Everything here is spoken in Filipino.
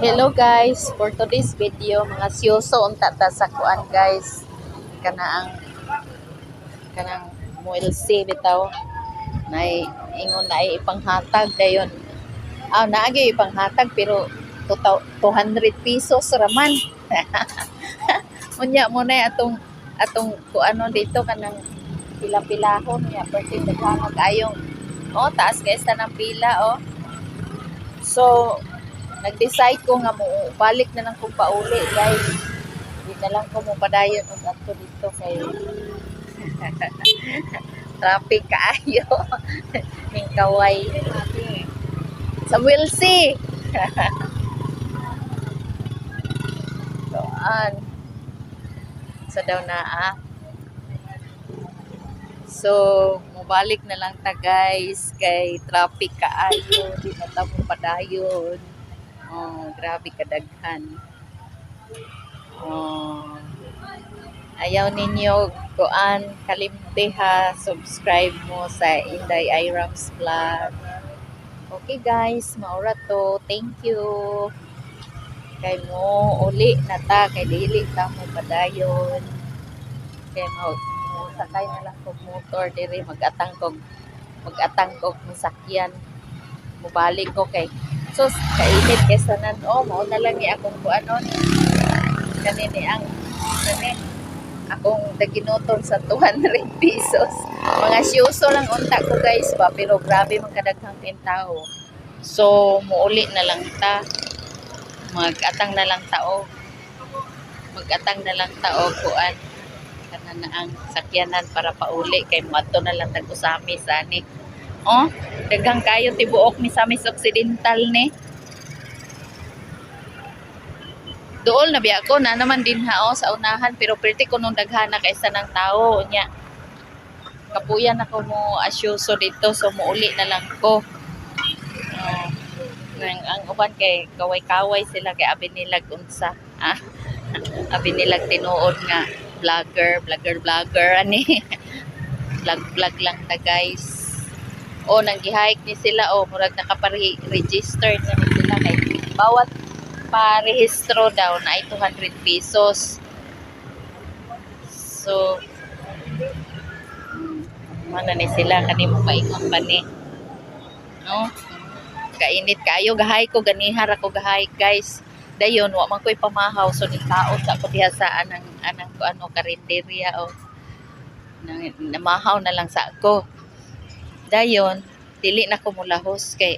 Hello guys, for today's video, mga siyoso unta ta sa kuan guys. Kanang MLC bitaw. Nay ingon na ay ipanghatag dayon. Naagi ipanghatag pero 200 pesos raman. Unya mo na atong kuano dito kanang pila-pilahon niya perting daghan ayong. Taas guys ta ng pila So, nag-decide ko nga mo balik na lang kung pauli guys. Hindi na lang ko mo padayon og adto dito kay traffic kaayo. Ning kaway sa Wilsey. Doan. Sa daw na So, mubalik na lang ta guys kay traffic kaayo, di na ta mo padayon. Grabe kadaghan. Ayaw ninyo kuan kalimti ha, subscribe mo sa Inday Irams Vlog. Okay guys, maura to. Thank you. Kay mo uli na ta kay dili ta mo padayon. Kay mo sakay na lang kog motor diri mag-atang kog masakyan. Mubalik ko kay kainit kaysa mao na lang akong kuanon kanini akong daginotong sa 200 pesos. Mga siyoso lang unta ko guys ba, pero grabe man kadaghang tao. So muuli na lang ta, mag-atang na lang tao kuan kana na ang sakyanan para pauli kay moadto na lang tag-usami sa ani. Daghang kayo tibuok ni Samis Occidental ni. Dool na biya ko na naman din sa unahan pero perti ko nung daghana kaysa ng tao nya. Kapuyan ako mo asyoso dito so muuli na lang ko. Ang uban kay kaway-kaway sila kay abi nilag unsa. Abi nilag tinuod nga vlogger ani. Vlog lang ta guys. Nang gi-hike ni sila murag nakapare-register na ni sila kay bawat parehistro daw na ay 200 pesos. So mana ni sila kanimo paingon pa ni. Kainit kayo gahay ko ganihar ako gahay guys. Dayon wa man koy pamahaw so ni kaot ako diha sa anang karinderya namahaw na lang sa ako. Dayon dili na ko mulahos kay